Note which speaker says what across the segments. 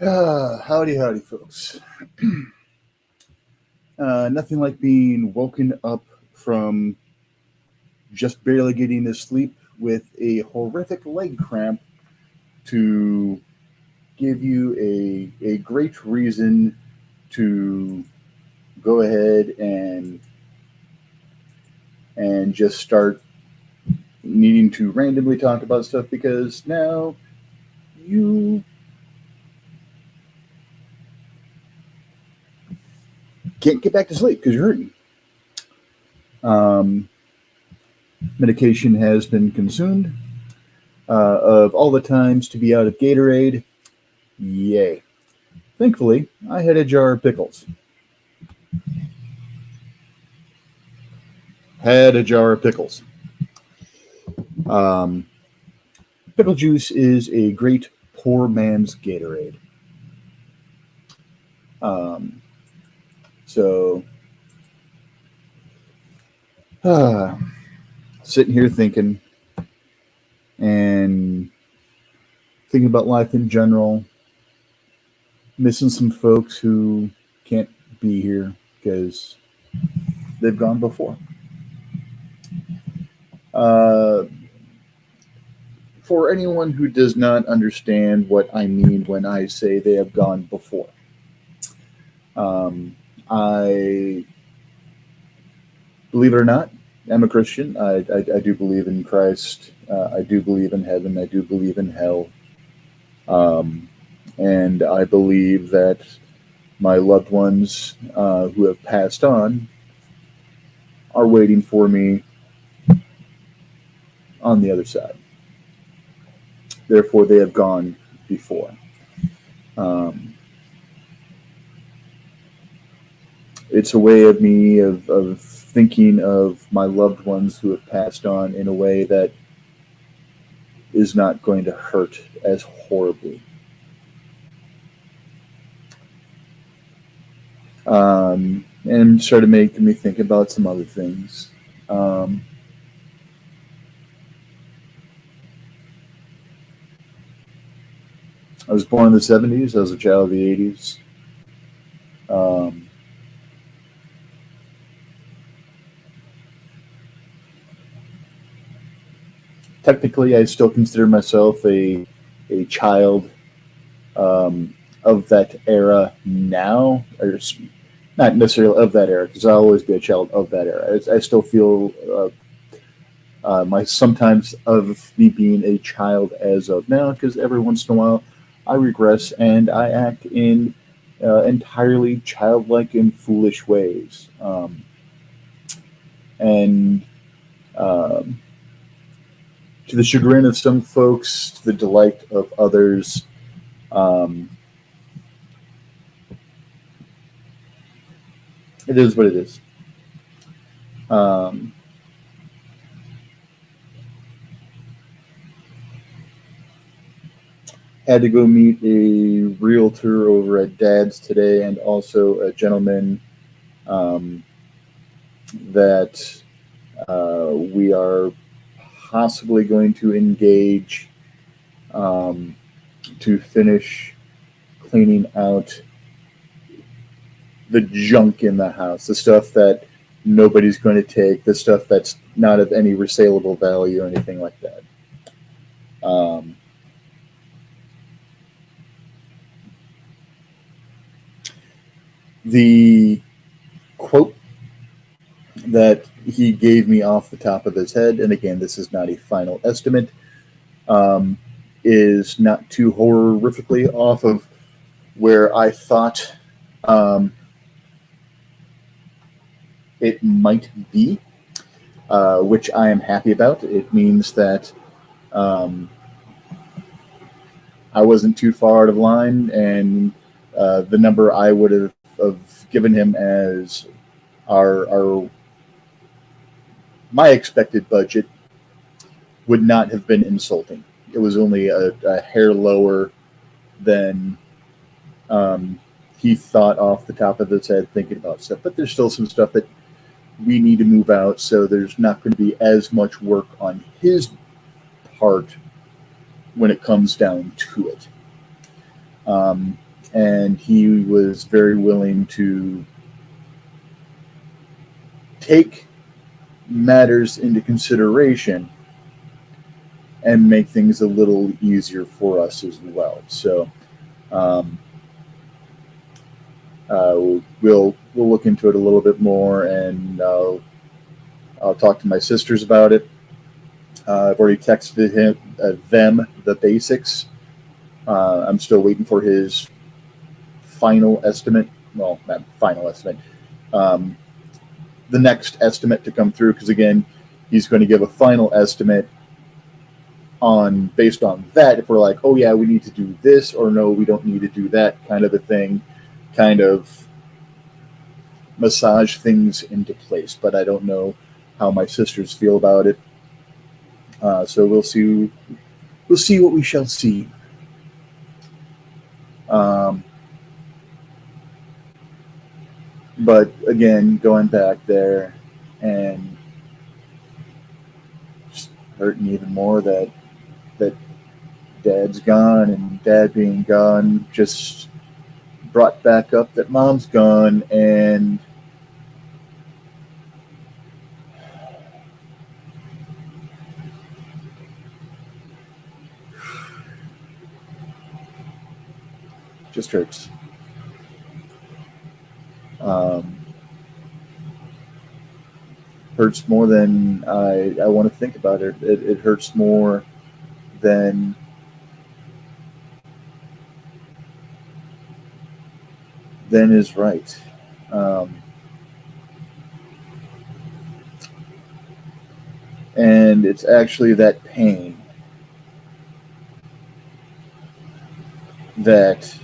Speaker 1: Howdy, howdy, folks. Nothing like being woken up from just barely getting to sleep with a horrific leg cramp to give you a great reason to go ahead and just start needing to randomly talk about stuff because now you can't get back to sleep because you're hurting. Um, Medication has been consumed. Of all the times to be out of Gatorade, yay. Thankfully, I had a jar of pickles. Had a jar of pickles. Um, Pickle juice is a great poor man's Gatorade. Um, so, uh, Sitting here and thinking about life in general, missing some folks who can't be here because they've gone before. Uh, for anyone who does not understand what I mean when I say they have gone before, I believe it or not, I'm a Christian. I do believe in Christ. I do believe in heaven. I do believe in hell. Um, and I believe that my loved ones who have passed on are waiting for me on the other side. Therefore, they have gone before. Um, it's a way of me of thinking of my loved ones who have passed on in a way that is not going to hurt as horribly. And started making me think about some other things. Um, I was born in the 70s. I was a child of the 80s. Um, Technically, I still consider myself a child of that era now, or not necessarily of that era, because I'll always be a child of that era. I still feel my sometimes of me being a child as of now, because every once in a while I regress and I act in entirely childlike and foolish ways. And um, to the chagrin of some folks, to the delight of others, um, it is what it is. Um, Had to go meet a realtor over at Dad's today, and also a gentleman um, that we are possibly going to engage to finish cleaning out the junk in the house, the stuff that nobody's going to take, the stuff that's not of any resaleable value or anything like that. Um, the quote that he gave me off the top of his head, and again, this is not a final estimate, um, is not too horrifically off of where I thought um, it might be, which I am happy about. It means that um, I wasn't too far out of line, and the number I would have given him as our my expected budget would not have been insulting. It was only a hair lower than um, he thought off the top of his head thinking about stuff. But there's still some stuff that we need to move out, so there's not going to be as much work on his part when it comes down to it. and he was very willing to take matters into consideration and make things a little easier for us as well. So um, we'll look into it a little bit more, and I'll talk to my sisters about it. I've already texted them the basics. I'm still waiting for his final estimate. Well, not final estimate. Um, the next estimate to come through, because again, he's going to give a final estimate on based on that. If we're like, oh yeah, we need to do this, or no, we don't need to do that, kind of a thing, kind of massage things into place. But I don't know how my sisters feel about it. So we'll see. We'll see what we shall see. Um, but again, going back there and just hurting even more that dad's gone, and dad being gone just brought back up that mom's gone, and just hurts. Um, Hurts more than I want to think about it. It hurts more than is right. Um, and it's actually that pain that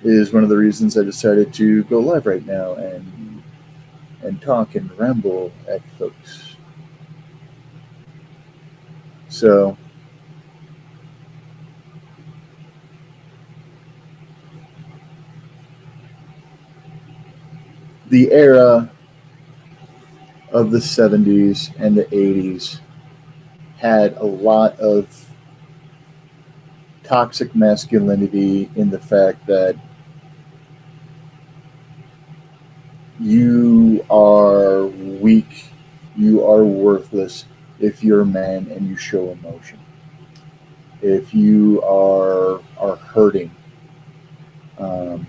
Speaker 1: is one of the reasons I decided to go live right now and talk and ramble at folks. So the era of the 70s and the 80s had a lot of toxic masculinity in the fact that you are weak, you are worthless if you're a man and you show emotion. If you are hurting, um,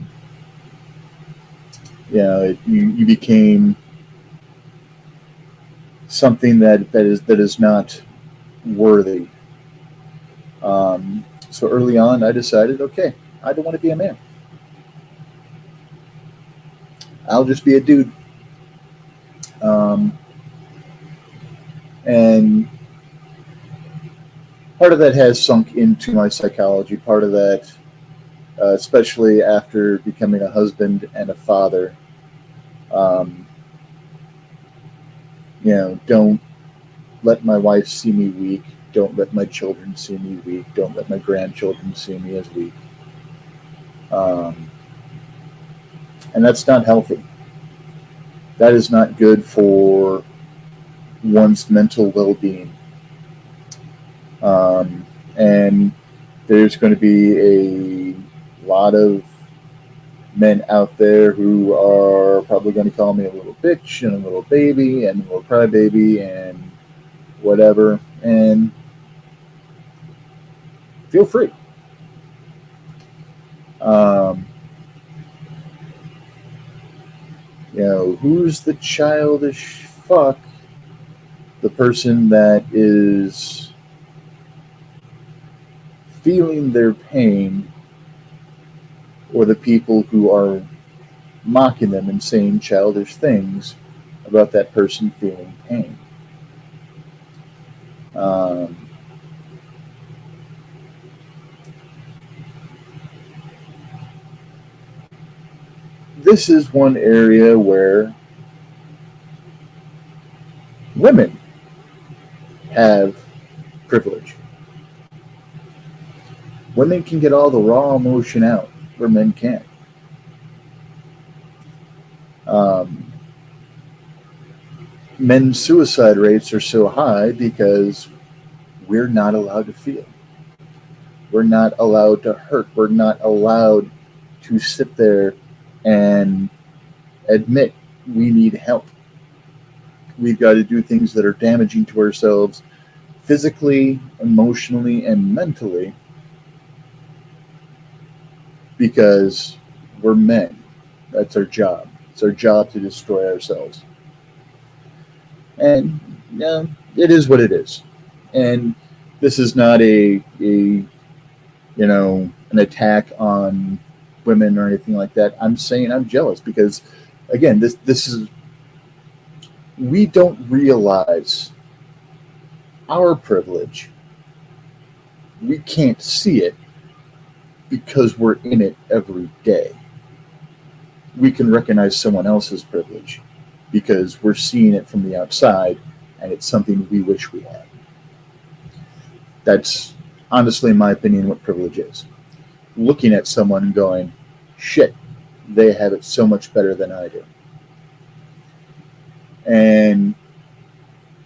Speaker 1: you became something that is not worthy. So early on, I decided, okay, I don't want to be a man. I'll just be a dude. Um, and part of that has sunk into my psychology. Part of that, especially after becoming a husband and a father, um, don't let my wife see me weak. Don't let my children see me weak. Don't let my grandchildren see me as weak. Um, and that's not healthy. That is not good for one's mental well-being. And there's going to be a lot of men out there who are probably going to call me a little bitch and a little baby and a little crybaby and whatever. And feel free. Um, who's the childish fuck? The person that is feeling their pain, or the people who are mocking them and saying childish things about that person feeling pain. Um, this is one area where women have privilege. Women can get all the raw emotion out where men can't. Um, Men's suicide rates are so high because we're not allowed to feel. We're not allowed to hurt. We're not allowed to sit there and admit we need help. We've got to do things that are damaging to ourselves physically, emotionally, and mentally because we're men. That's our job. It's our job to destroy ourselves. And yeah, it is what it is. And this is not an attack on women or anything like that. I'm saying I'm jealous because again, this is we don't realize our privilege. We can't see it because we're in it every day. We can recognize someone else's privilege because we're seeing it from the outside and it's something we wish we had. That's honestly, in my opinion, what privilege is. Looking at someone and going, shit, they have it so much better than I do. And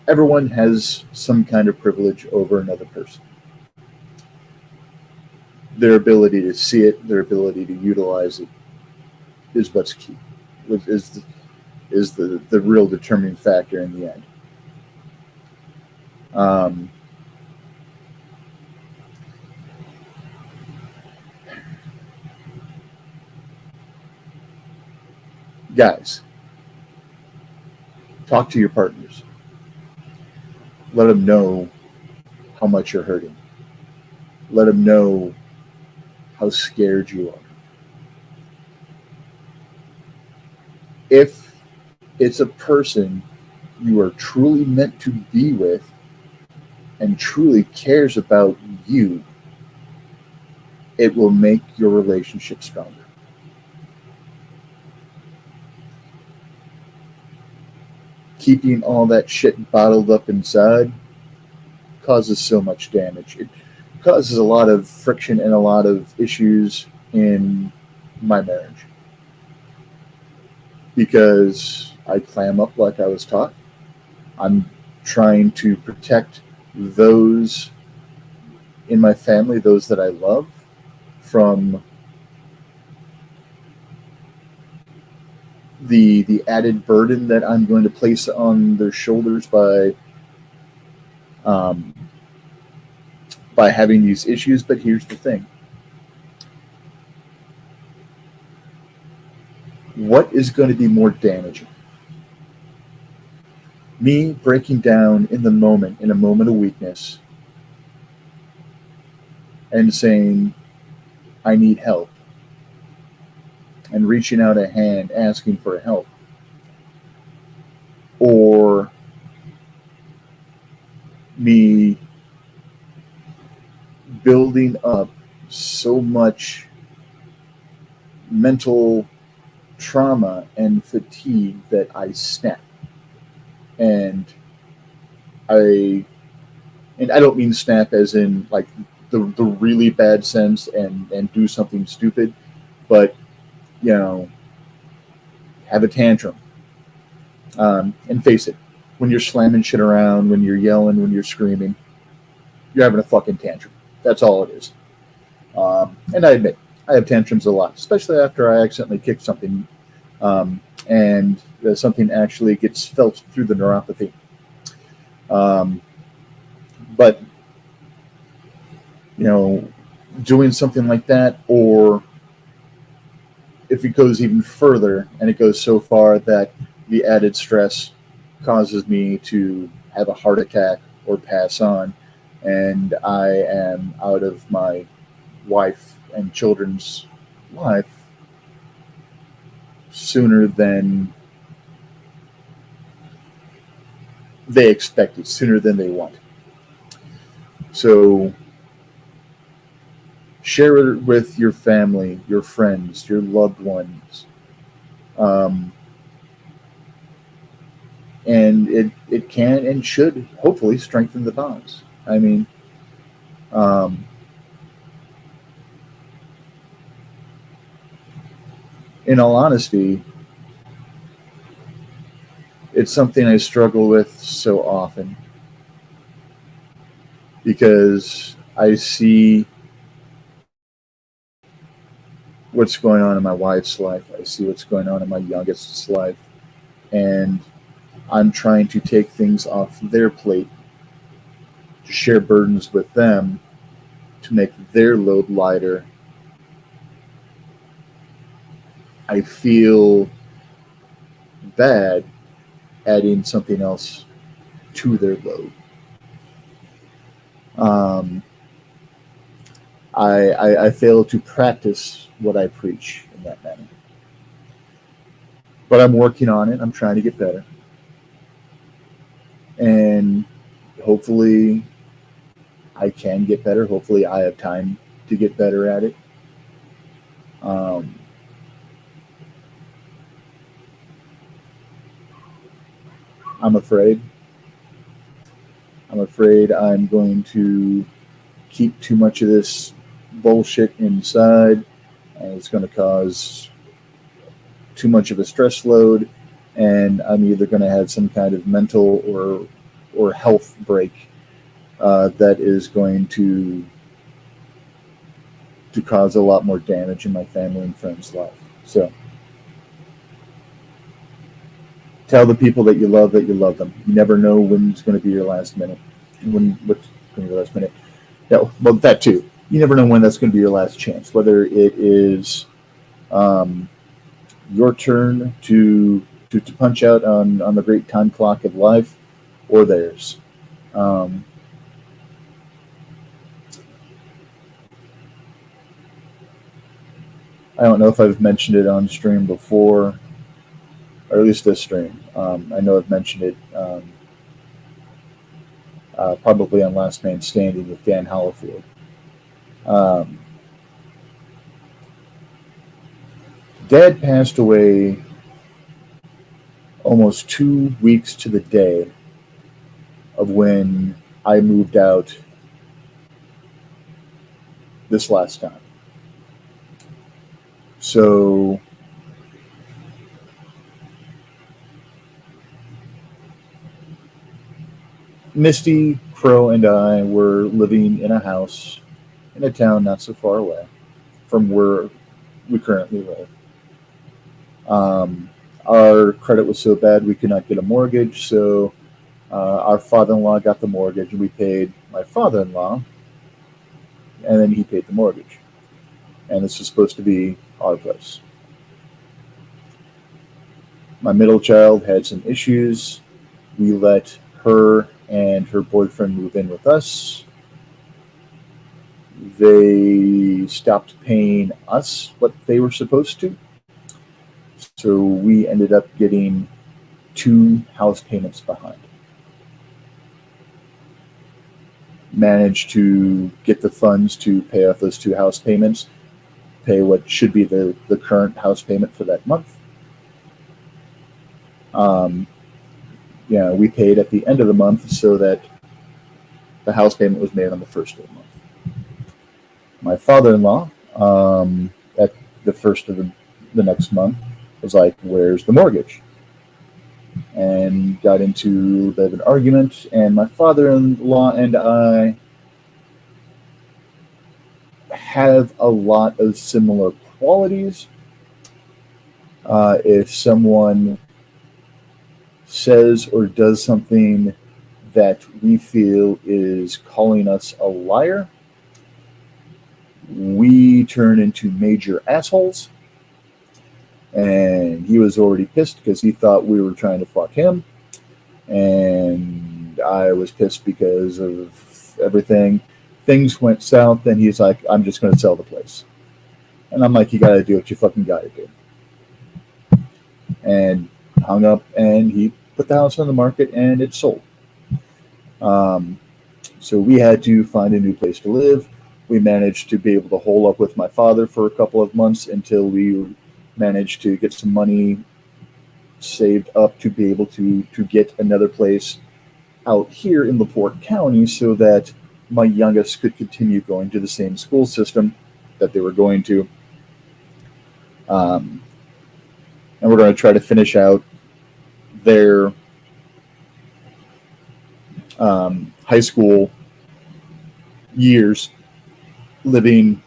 Speaker 1: everyone has some kind of privilege over another person. Their ability to see it, their ability to utilize it is what's key, is the real determining factor in the end. Um, Guys, talk to your partners. Let them know how much you're hurting. Let them know how scared you are. If it's a person you are truly meant to be with and truly cares about you, it will make your relationship stronger. Keeping all that shit bottled up inside causes so much damage. It causes a lot of friction and a lot of issues in my marriage because I clam up like I was taught. I'm trying to protect those in my family, those that I love, from the added burden that I'm going to place on their shoulders um, by having these issues. But here's the thing: what is going to be more damaging? Me breaking down in the moment, in a moment of weakness, and saying, I need help, and reaching out a hand asking for help, or me building up so much mental trauma and fatigue that I snap. And I I don't mean snap as in like the really bad sense and do something stupid, but you know, have a tantrum. And face it, when you're slamming shit around, when you're yelling, when you're screaming, you're having a fucking tantrum. That's all it is. And I admit, I have tantrums a lot, especially after I accidentally kick something and something actually gets felt through the neuropathy. Um, but, you know, doing something like that, or if it goes even further and it goes so far that the added stress causes me to have a heart attack or pass on, and I am out of my wife and children's life sooner than they expected, sooner than they want. So share it with your family, your friends, your loved ones. Um, and it can and should hopefully strengthen the bonds. I mean, um, in all honesty, it's something I struggle with so often because I see what's going on in my wife's life. I see what's going on in my youngest's life. And I'm trying to take things off their plate, to share burdens with them, to make their load lighter. I feel bad adding something else to their load. Um, I fail to practice what I preach in that manner. But I'm working on it. I'm trying to get better. And hopefully I can get better. Hopefully I have time to get better at it. Um, I'm afraid. I'm afraid I'm going to keep too much of this bullshit inside, and it's going to cause too much of a stress load, and I'm either going to have some kind of mental or health break that is going to cause a lot more damage in my family and friends' life. So tell the people that you love them. You never know when it's going to be your last minute. What's going to be your last minute? Yeah, well, that too. You never know when that's going to be your last chance. Whether it is um, your turn to punch out on the great time clock of life, or theirs. Um, I don't know if I've mentioned it on stream before, or at least this stream. I know I've mentioned it probably on Last Man Standing with Dan Hollifield. Um, Dad passed away almost 2 weeks to the day of when I moved out this last time. So Misty, Crow, and I were living in a house in a town not so far away from where we currently live. Um, our credit was so bad we could not get a mortgage, so our father-in-law got the mortgage, and we paid my father-in-law, and then he paid the mortgage. And this was supposed to be our place. My middle child had some issues. We let her and her boyfriend move in with us. They stopped paying us what they were supposed to. So we ended up getting two house payments behind. Managed to get the funds to pay off those two house payments, pay what should be the current house payment for that month. Um, we paid at the end of the month so that the house payment was made on the first of the month. My father-in-law, at the first of the next month, was like, "Where's the mortgage?" And got into a bit of an argument. And my father-in-law and I have a lot of similar qualities. If someone says or does something that we feel is calling us a liar, we turn into major assholes. And he was already pissed because he thought we were trying to fuck him. And I was pissed because of everything. Things went south, and he's like, "I'm just going to sell the place." And I'm like, "You got to do what you fucking got to do." And hung up, and he put the house on the market, and it sold. Um, so we had to find a new place to live. We managed to be able to hole up with my father for a couple of months until we managed to get some money saved up to be able to get another place out here in LaPorte County so that my youngest could continue going to the same school system that they were going to. Um, and we're going to try to finish out their high school years living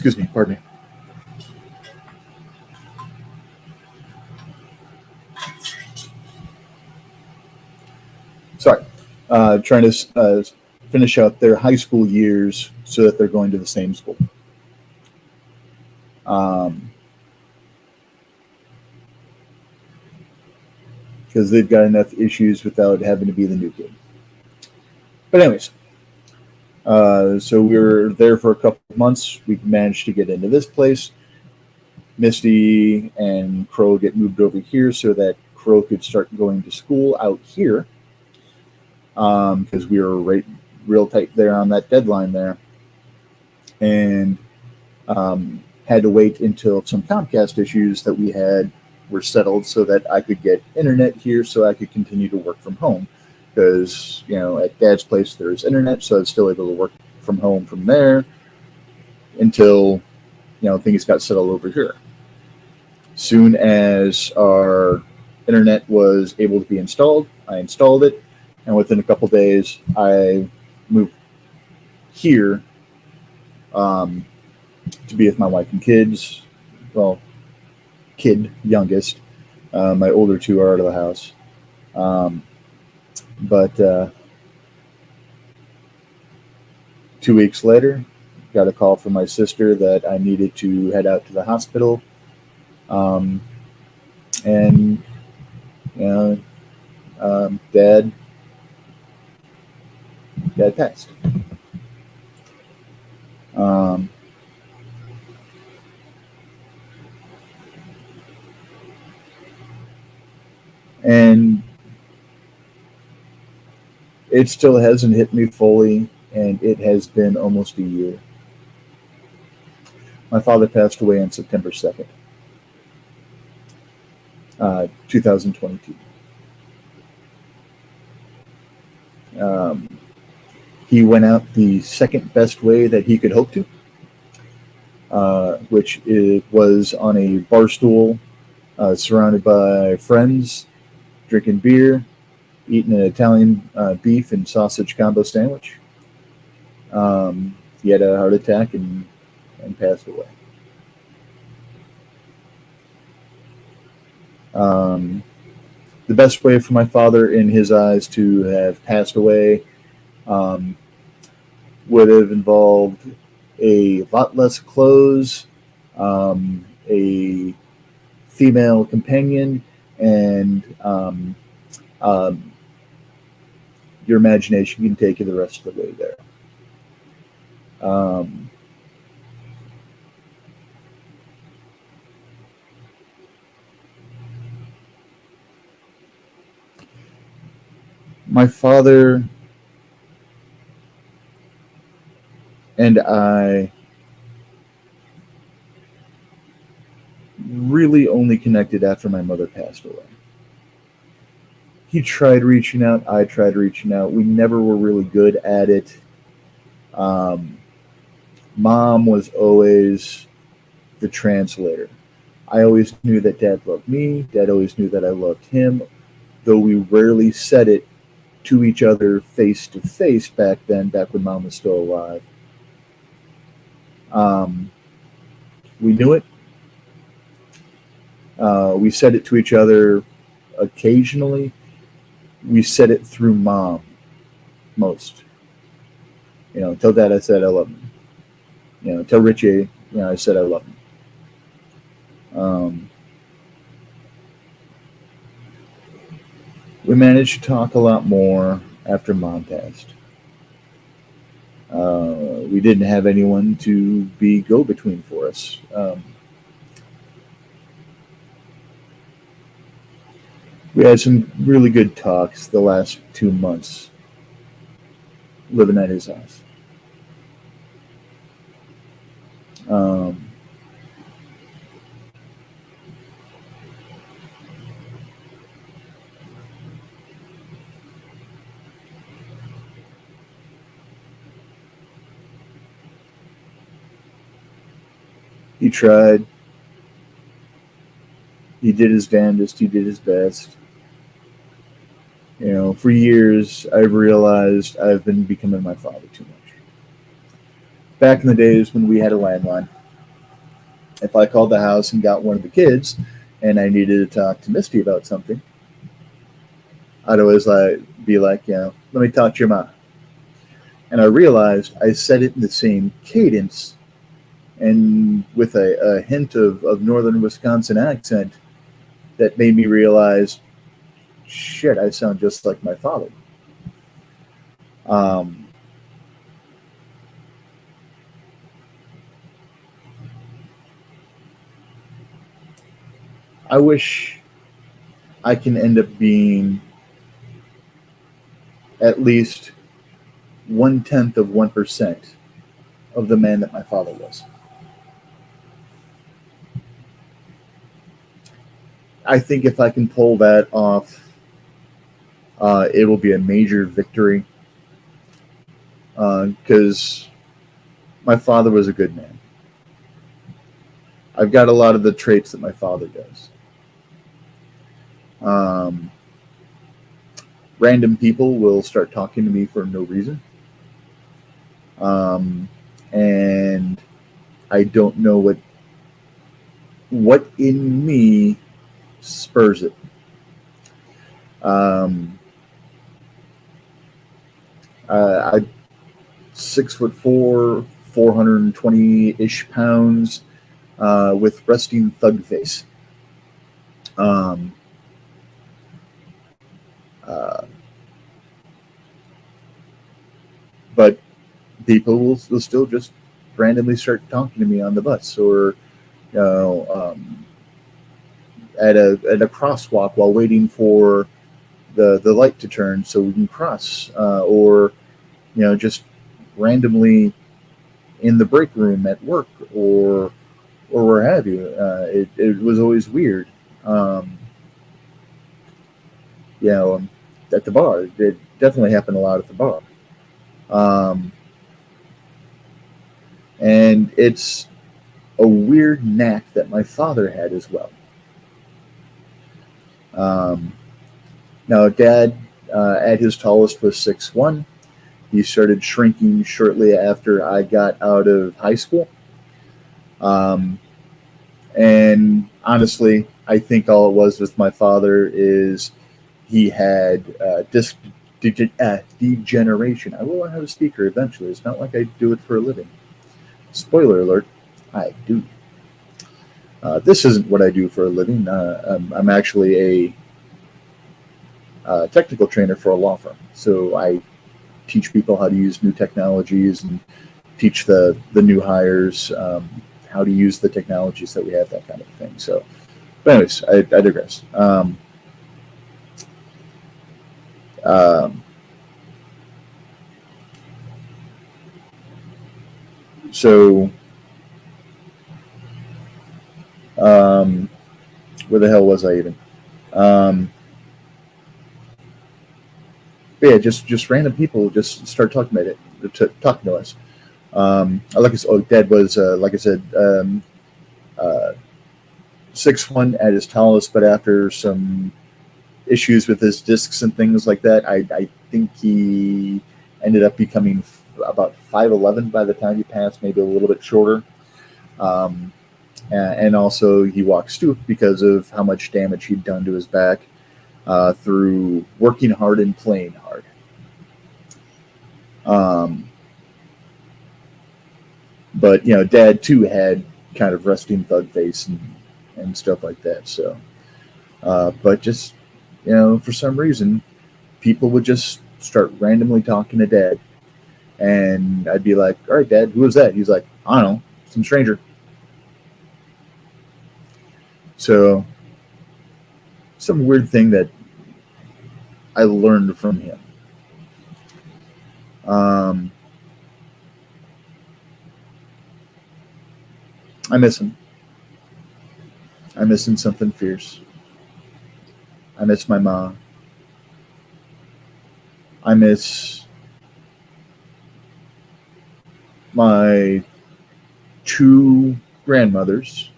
Speaker 1: Excuse me, pardon me. Sorry. Trying to finish out their high school years so that they're going to the same school. Um, because they've got enough issues without having to be the new kid. But anyways, so we were there for a couple of months. We managed to get into this place. Misty and Crow get moved over here so that Crow could start going to school out here, because we were real tight there on that deadline there, and had to wait until some Comcast issues that we had were settled so that I could get internet here so I could continue to work from home. Because, at Dad's place there's internet, so I was still able to work from home from there until, things got settled over here. Soon as our internet was able to be installed, I installed it, and within a couple days, I moved here to be with my wife and kids. Well, youngest. My older two are out of the house. But 2 weeks later, got a call from my sister that I needed to head out to the hospital. And Dad passed. And it still hasn't hit me fully, and it has been almost a year. My father passed away on September 2nd, 2022. He went out the second best way that he could hope to, which was on a bar stool, surrounded by friends, drinking beer, eating an Italian beef and sausage combo sandwich. He had a heart attack and passed away. The best way for my father, in his eyes, to have passed away would have involved a lot less clothes, a female companion, and your imagination can take you the rest of the way there. My father and I really only connected after my mother passed away. He tried reaching out, I tried reaching out. We never were really good at it. Mom was always the translator. I always knew that Dad loved me. Dad always knew that I loved him, though we rarely said it to each other face to face back then, back when Mom was still alive. We knew it. We said it to each other occasionally. We said it through Mom most. Tell Dad I said I love him. Tell Richie, I said I love him. We managed to talk a lot more after Mom passed. We didn't have anyone to be go-between for us. We had some really good talks the last 2 months living at his house. He tried. He did his damnedest. He did his best. For years, I've realized I've been becoming my father too much. Back in the days when we had a landline, If I called the house and got one of the kids and I needed to talk to Misty about something, I'd always be like, let me talk to your mom. And I realized I said it in the same cadence and with a hint of northern Wisconsin accent that made me realize, shit, I sound just like my father. Um, I wish I can end up being at least 0.1% of the man that my father was. I think if I can pull that off, it will be a major victory because my father was a good man. I've got a lot of the traits that my father does. Um, Random people will start talking to me for no reason. Um, and I don't know what in me spurs it. Um, I'm 6'4", 420-ish pounds, with resting thug face. Um, uh, but people will still just randomly start talking to me on the bus or you know at a crosswalk while waiting for the light to turn so we can cross, or just randomly in the break room at work or where have you. It was always weird. Um, you know, at the bar, it definitely happened a lot at the bar. Um, and it's a weird knack that my father had as well. Um, Now, Dad, at his tallest, was 6'1". He started shrinking shortly after I got out of high school. Um, and honestly, I think all it was with my father is he had disc degeneration. I will learn how to speak her eventually. It's not like I do it for a living. Spoiler alert, I do. This isn't what I do for a living. I'm actually a technical trainer for a law firm. So I teach people how to use new technologies and teach the new hires how to use the technologies that we have, that kind of thing. So, but anyways, I digress. Um, so, um, where the hell was I even? Um, yeah, just random people just start talking about it, talking to us. Like I said, Dad was like I said, uh, 6'1" at his tallest, but after some issues with his discs and things like that, I think he ended up becoming about 5'11" by the time he passed, maybe a little bit shorter. Um, and also he walked stoop because of how much damage he'd done to his back through working hard and playing hard. Um, but Dad too had kind of resting thug face and stuff like that. So, but just for some reason, people would just start randomly talking to Dad, and I'd be like, "All right, Dad, who is that?" He's like, "I don't know, some stranger." So, some weird thing that I learned from him. Um, I miss him. I miss him something fierce. I miss my mom. I miss my two grandmothers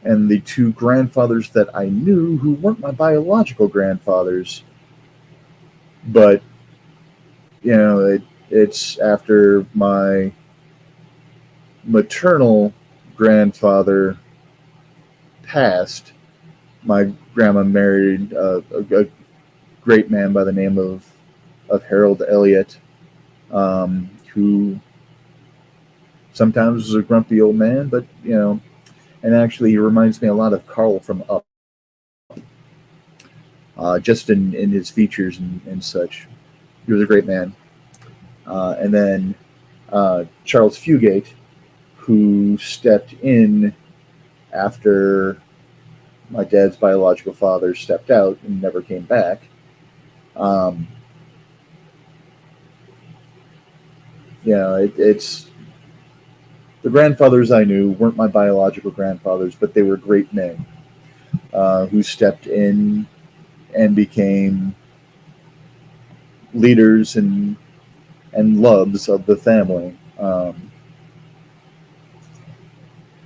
Speaker 1: and the two grandfathers that I knew who weren't my biological grandfathers, but it's after my maternal grandfather passed, my grandma married a great man by the name of Harold Elliott, who sometimes was a grumpy old man, but and actually he reminds me a lot of Carl from Up, just in his features and such. He was a great man. And then Charles Fugate, who stepped in after my dad's biological father stepped out and never came back. Um, it's the grandfathers I knew weren't my biological grandfathers, but they were great men who stepped in and became leaders and loves of the family.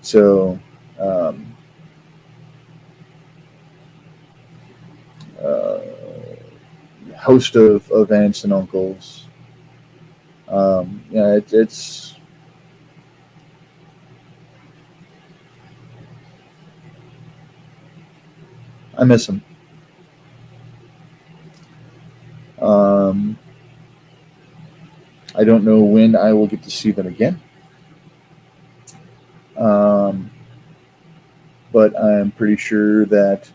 Speaker 1: So, um, uh, host of aunts and uncles. It's I miss them. Um, I don't know when I will get to see them again, um, but I'm pretty sure that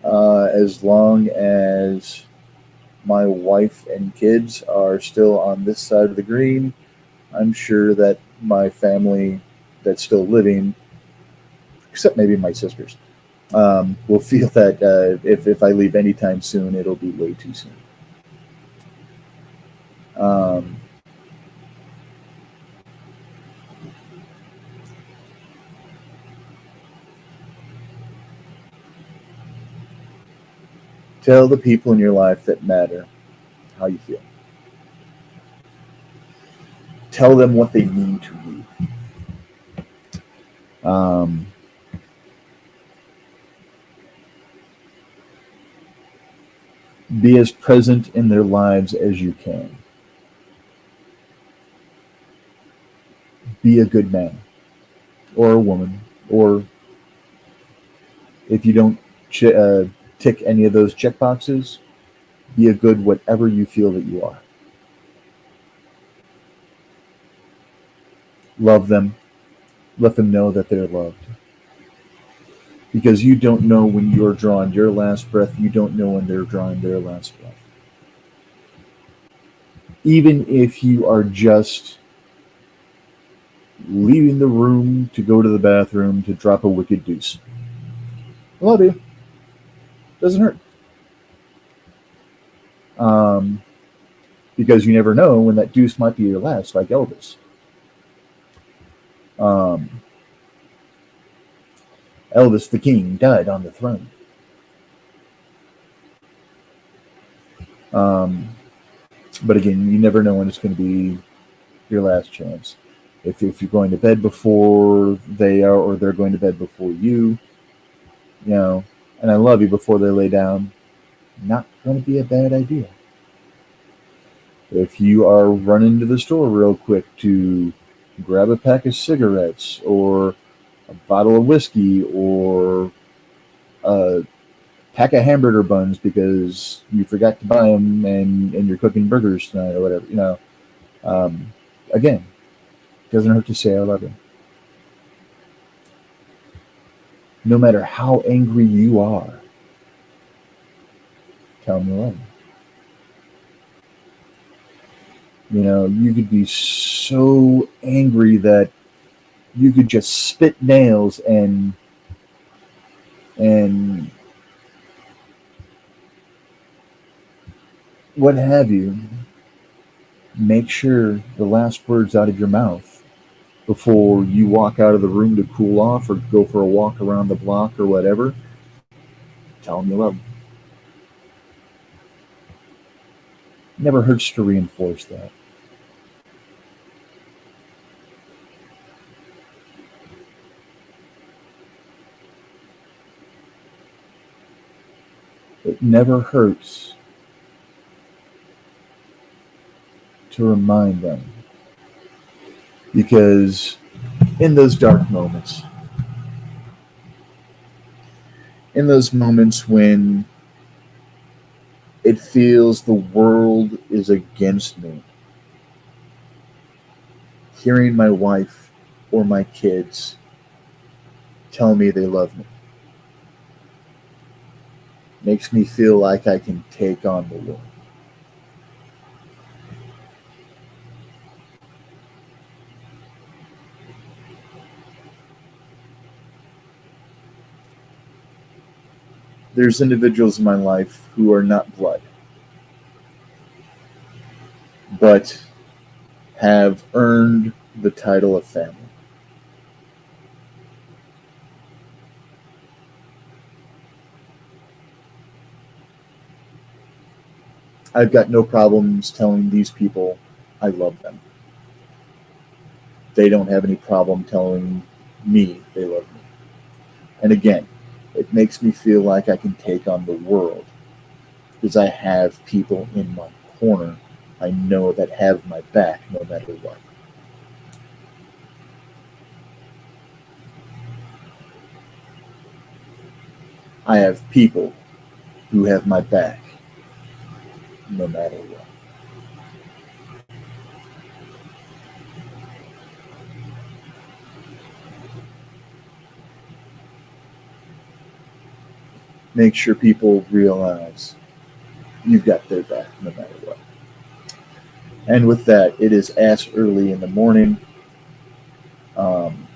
Speaker 1: as long as my wife and kids are still on this side of the green, I'm sure that my family that's still living, except maybe my sisters, will feel that if I leave anytime soon, it'll be way too soon. Um, tell the people in your life that matter how you feel. Tell them what they mean to you. Be as present in their lives as you can. Be a good man or a woman, or if you don't tick any of those check boxes, be a good whatever you feel that you are. Love them. Let them know that they're loved. Because you don't know when you're drawing your last breath, you don't know when they're drawing their last breath. Even if you are just leaving the room to go to the bathroom to drop a wicked deuce. I love you. Doesn't hurt. Um, because you never know when that deuce might be your last, like Elvis. Um, Elvis the King died on the throne. Um, but again, you never know when it's going to be your last chance. If you're going to bed before they are, or they're going to bed before you, and I love you before they lay down, not going to be a bad idea. If you are running to the store real quick to grab a pack of cigarettes or a bottle of whiskey or a pack of hamburger buns because you forgot to buy them and you're cooking burgers tonight or whatever, um, again, doesn't hurt to say I love you. No matter how angry you are, tell them you love them. You could be so angry that you could just spit nails and what have you. Make sure the last words out of your mouth before you walk out of the room to cool off or go for a walk around the block or whatever. Tell them you love them. Never hurts to reinforce that. It never hurts to remind them because in those dark moments, in those moments when it feels the world is against me, hearing my wife or my kids tell me they love me makes me feel like I can take on the world. There's individuals in my life who are not blood, but have earned the title of family. I've got no problems telling these people I love them. They don't have any problem telling me they love me. And again, it makes me feel like I can take on the world because I have people in my corner I know that have my back no matter what. I have people who have my back no matter what. Make sure people realize you've got their back no matter what. And with that, it is as early in the morning. Um,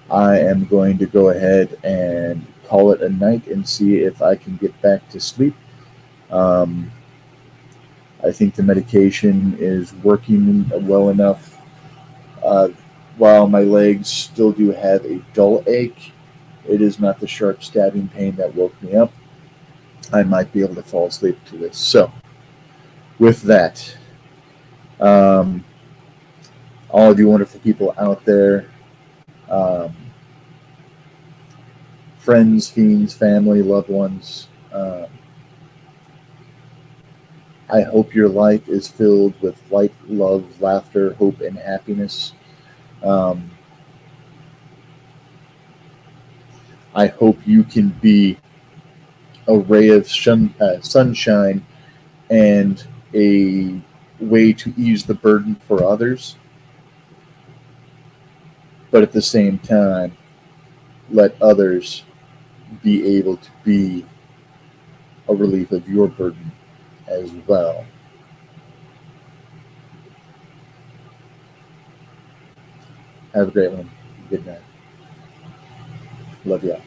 Speaker 1: I am going to go ahead and call it a night and see if I can get back to sleep. Um, I think the medication is working well enough. Uh, while my legs still do have a dull ache, it is not the sharp stabbing pain that woke me up. I might be able to fall asleep to this. So, with that, um, all of you wonderful people out there, um, friends, fiends, family, loved ones, I hope your life is filled with light, love, laughter, hope, and happiness. Um, I hope you can be a ray of sunshine and a way to ease the burden for others, but at the same time, let others be able to be a relief of your burden as well. Have a great one. Good night. Love you all.